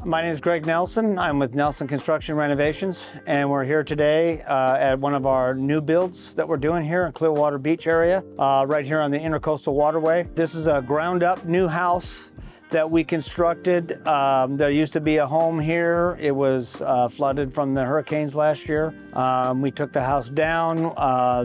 My name is Greg Nelson. I'm with Nelson Construction Renovations, and we're here today at one of our new builds that we're doing here in Clearwater Beach area, right here on the Intercoastal Waterway. This is a ground-up new house that we constructed. There used to be a home here. It was flooded from the hurricanes last year. We took the house down.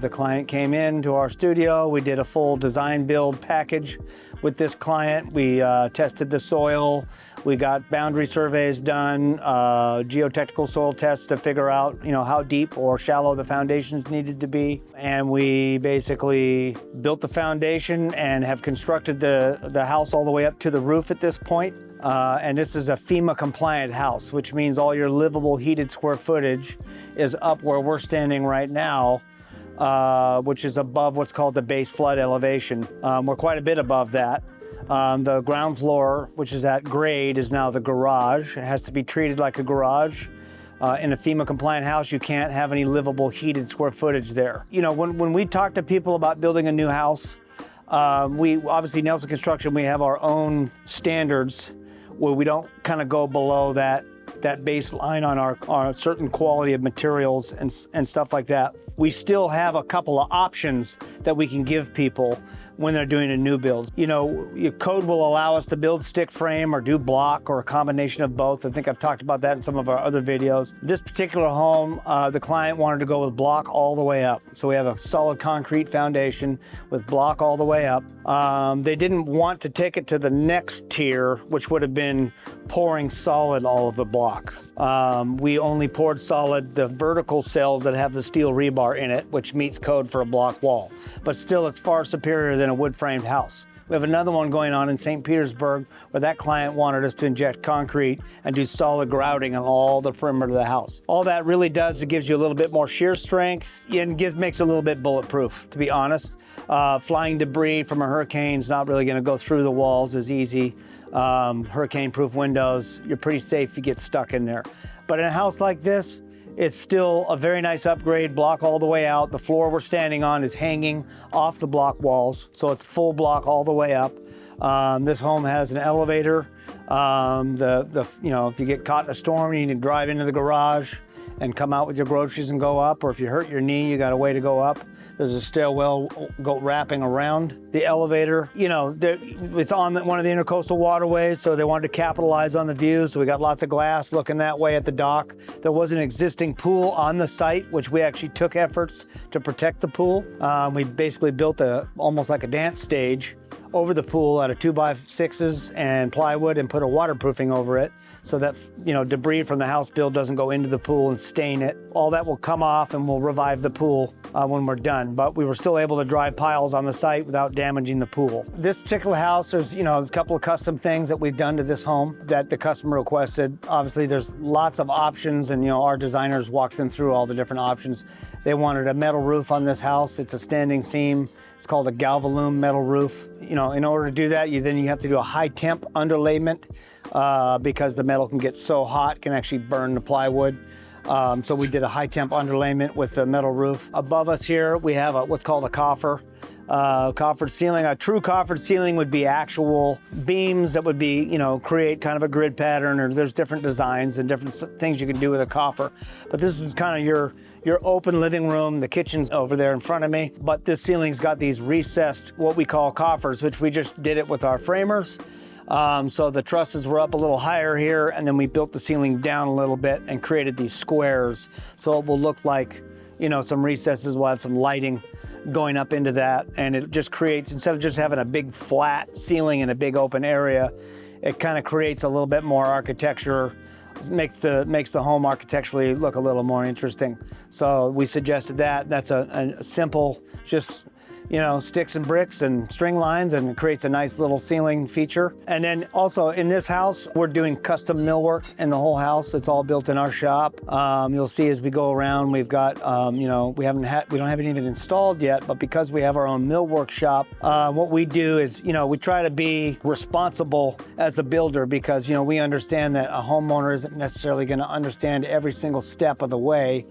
The client came into our studio. We did a full design build package with this client. We tested the soil. We got boundary surveys done, geotechnical soil tests to figure out, how deep or shallow the foundations needed to be. And we basically built the foundation and have constructed the house all the way up to the roof at this point. And this is a FEMA-compliant house, which means all your livable heated square footage is up where we're standing right now, which is above what's called the base flood elevation. We're quite a bit above that. The ground floor, which is at grade, is now the garage. It has to be treated like a garage. In a FEMA-compliant house, you can't have any livable heated square footage there. When we talk to people about building a new house, we obviously, Nelson Construction, we have our own standards where we don't kind of go below that baseline on our certain quality of materials and stuff like that. We still have a couple of options that we can give people when they're doing a new build. Your code will allow us to build stick frame or do block or a combination of both. I think I've talked about that in some of our other videos. This particular home, the client wanted to go with block all the way up. So we have a solid concrete foundation with block all the way up. They didn't want to take it to the next tier, which would have been pouring solid all of the block. We only poured solid the vertical cells that have the steel rebar in it, which meets code for a block wall. But still, it's far superior than a wood-framed house. We have another one going on in St. Petersburg where that client wanted us to inject concrete and do solid grouting on all the perimeter of the house. All that really does, it gives you a little bit more shear strength and makes it a little bit bulletproof, to be honest. Flying debris from a hurricane is not really going to go through the walls as easy. Hurricane-proof windows, you're pretty safe if you get stuck in there. But in a house like this, it's still a very nice upgrade, block all the way out. The floor we're standing on is hanging off the block walls, so it's full block all the way up. This home has an elevator. If you get caught in a storm, you need to drive into the garage and come out with your groceries and go up, or if you hurt your knee, you got a way to go up. There's a stairwell wrapping around the elevator. It's on one of the Intercoastal Waterways, so they wanted to capitalize on the view, so we got lots of glass looking that way at the dock. There was an existing pool on the site, which we actually took efforts to protect the pool. We basically built almost like a dance stage over the pool out of 2x6s and plywood and put a waterproofing over it so that debris from the house build doesn't go into the pool and stain it. All that will come off and we'll revive the pool when we're done. But we were still able to dry piles on the site without damaging the pool. This particular house, there's a couple of custom things that we've done to this home that the customer requested. Obviously, there's lots of options, and our designers walked them through all the different options. They wanted a metal roof on this house. It's a standing seam. It's called a Galvalume metal roof. In order to do that, you have to do a high-temp underlayment because the metal can get so hot, it can actually burn the plywood. So we did a high-temp underlayment with the metal roof. Above us here, we have what's called a coffer. Coffered ceiling. A true coffered ceiling would be actual beams that would be, create kind of a grid pattern, or there's different designs and different things you can do with a coffer. But this is kind of your open living room. The kitchen's over there in front of me. But this ceiling's got these recessed, what we call coffers, which we just did it with our framers. So the trusses were up a little higher here, and then we built the ceiling down a little bit and created these squares. So it will look like, some recesses. We'll have some lighting going up into that, and it just creates, instead of just having a big flat ceiling in a big open area, it kind of creates a little bit more architecture, makes the home architecturally look a little more interesting. So we suggested that. That's a simple, just sticks and bricks and string lines, and it creates a nice little ceiling feature. And then also in this house, we're doing custom millwork in the whole house. It's all built in our shop. You'll see as we go around, we've got, we don't have it even installed yet, but because we have our own millwork shop, what we do is, we try to be responsible as a builder because, we understand that a homeowner isn't necessarily going to understand every single step of the way.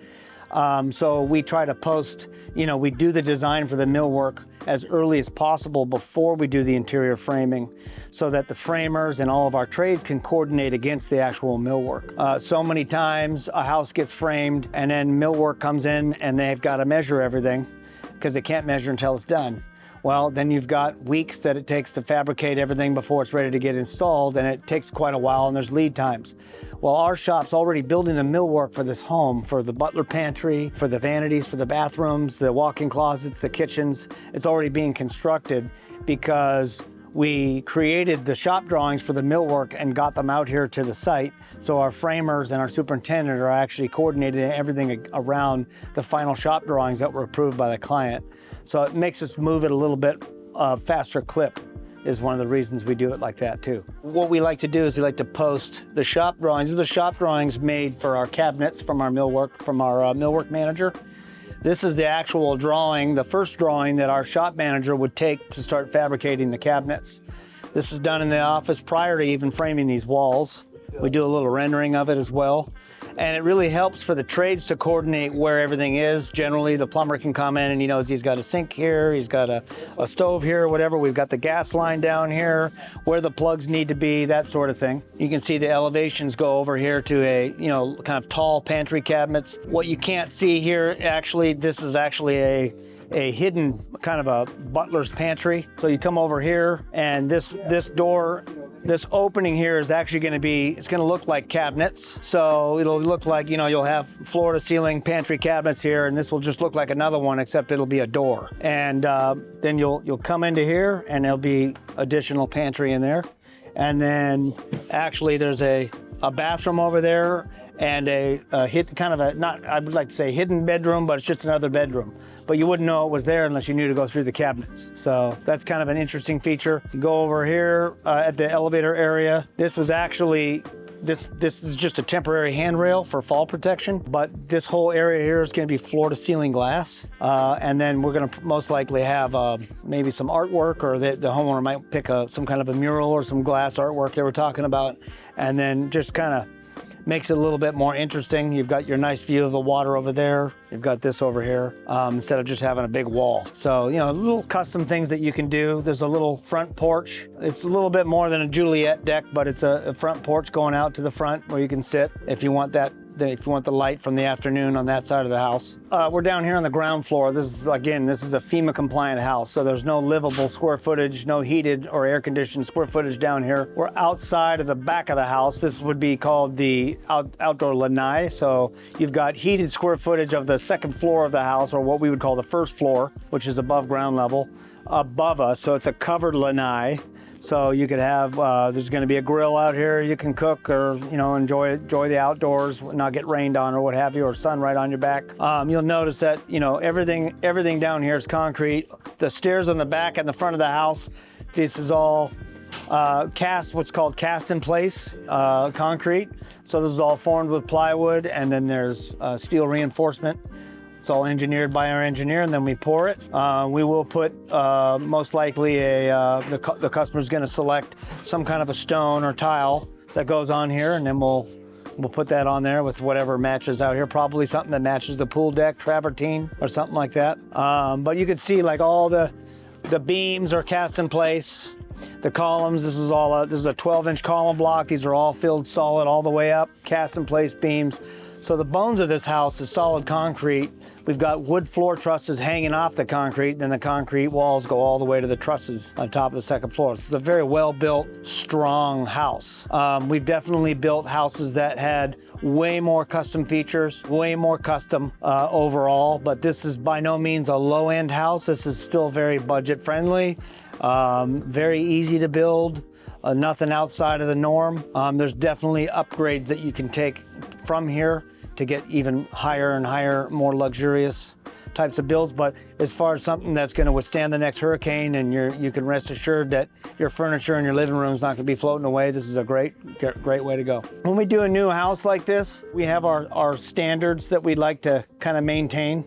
So we try to post, we do the design for the millwork as early as possible before we do the interior framing, so that the framers and all of our trades can coordinate against the actual millwork. So many times a house gets framed and then millwork comes in and they've got to measure everything because they can't measure until it's done. Well, then you've got weeks that it takes to fabricate everything before it's ready to get installed, and it takes quite a while, and there's lead times. Well, our shop's already building the millwork for this home, for the butler pantry, for the vanities, for the bathrooms, the walk-in closets, the kitchens. It's already being constructed because we created the shop drawings for the millwork and got them out here to the site. So our framers and our superintendent are actually coordinating everything around the final shop drawings that were approved by the client. So it makes us move at a little bit faster clip, is one of the reasons we do it like that too. What we like to do is we like to post the shop drawings. These are the shop drawings made for our cabinets from our millwork manager. This is the actual drawing, the first drawing that our shop manager would take to start fabricating the cabinets. This is done in the office prior to even framing these walls. We do a little rendering of it as well. And it really helps for the trades to coordinate where everything is. Generally, the plumber can come in and he knows he's got a sink here, he's got a stove here, whatever. We've got the gas line down here, where the plugs need to be, that sort of thing. You can see the elevations go over here to a, kind of tall pantry cabinets. What you can't see here, actually, this is actually a hidden kind of a butler's pantry. So you come over here, and this door, this opening here is actually going to be, it's going to look like cabinets. So it'll look like, you'll have floor to ceiling pantry cabinets here, and this will just look like another one, except it'll be a door. And then you'll come into here, and there'll be additional pantry in there. And then actually there's a bathroom over there, and a I would like to say hidden bedroom, but it's just another bedroom. But you wouldn't know it was there unless you knew to go through the cabinets. So that's kind of an interesting feature. You go over here at the elevator area. This was actually, this is just a temporary handrail for fall protection, but this whole area here is gonna be floor to ceiling glass. And then we're gonna most likely have maybe some artwork, or the homeowner might pick some kind of a mural or some glass artwork they were talking about, and then just kind of makes it a little bit more interesting. You've got your nice view of the water over there. You've got this over here, instead of just having a big wall. So, little custom things that you can do. There's a little front porch. It's a little bit more than a Juliet deck, but it's a front porch going out to the front where you can sit if you want that. If you want the light from the afternoon on that side of the house. We're down here on the ground floor. This is a FEMA-compliant house, so there's no livable square footage, no heated or air-conditioned square footage down here. We're outside of the back of the house. This would be called the outdoor lanai. So you've got heated square footage of the second floor of the house, or what we would call the first floor, which is above ground level, above us. So it's a covered lanai. So you could have, there's going to be a grill out here. You can cook or, enjoy the outdoors, not get rained on or what have you, or sun right on your back. You'll notice that, everything down here is concrete. The stairs on the back and the front of the house, this is all what's called cast in place concrete. So this is all formed with plywood, and then there's steel reinforcement. It's all engineered by our engineer, and then we pour it. We will put, most likely, the customer's gonna select some kind of a stone or tile that goes on here, and then we'll put that on there with whatever matches out here. Probably something that matches the pool deck, travertine, or something like that. But you can see like all the beams are cast in place. The columns, this is a 12-inch column block. These are all filled solid all the way up, cast in place beams. So the bones of this house is solid concrete. We've got wood floor trusses hanging off the concrete, then the concrete walls go all the way to the trusses on top of the second floor. So it's a very well-built, strong house. We've definitely built houses that had way more custom features, way more custom overall, but this is by no means a low-end house. This is still very budget-friendly, very easy to build. Nothing outside of the norm. There's definitely upgrades that you can take from here to get even higher and higher, more luxurious types of builds. But as far as something that's going to withstand the next hurricane, and you can rest assured that your furniture in your living room is not going to be floating away, this is a great way to go. When we do a new house like this, we have our standards that we'd like to kind of maintain.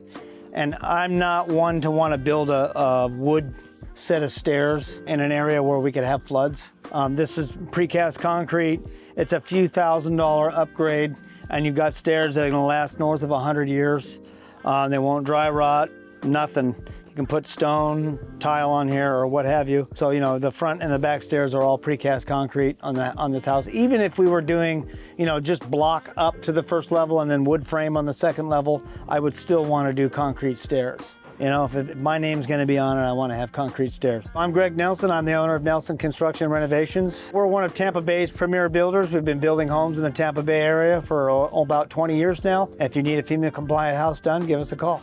And I'm not one to want to build a wood set of stairs in an area where we could have floods. This is precast concrete. It's a few $1,000s upgrade. and you've got stairs that are gonna last north of 100 years. They won't dry rot, nothing. You can put stone, tile on here or what have you. So, you know, the front and the back stairs are all precast concrete on this house. Even if we were doing, you know, just block up to the first level and then wood frame on the second level, I would still want to do concrete stairs. You know, if my name's going to be on it, I want to have concrete stairs. I'm Greg Nelson. I'm the owner of Nelson Construction Renovations. We're one of Tampa Bay's premier builders. We've been building homes in the Tampa Bay area for about 20 years now. If you need a FEMA-compliant house done, give us a call.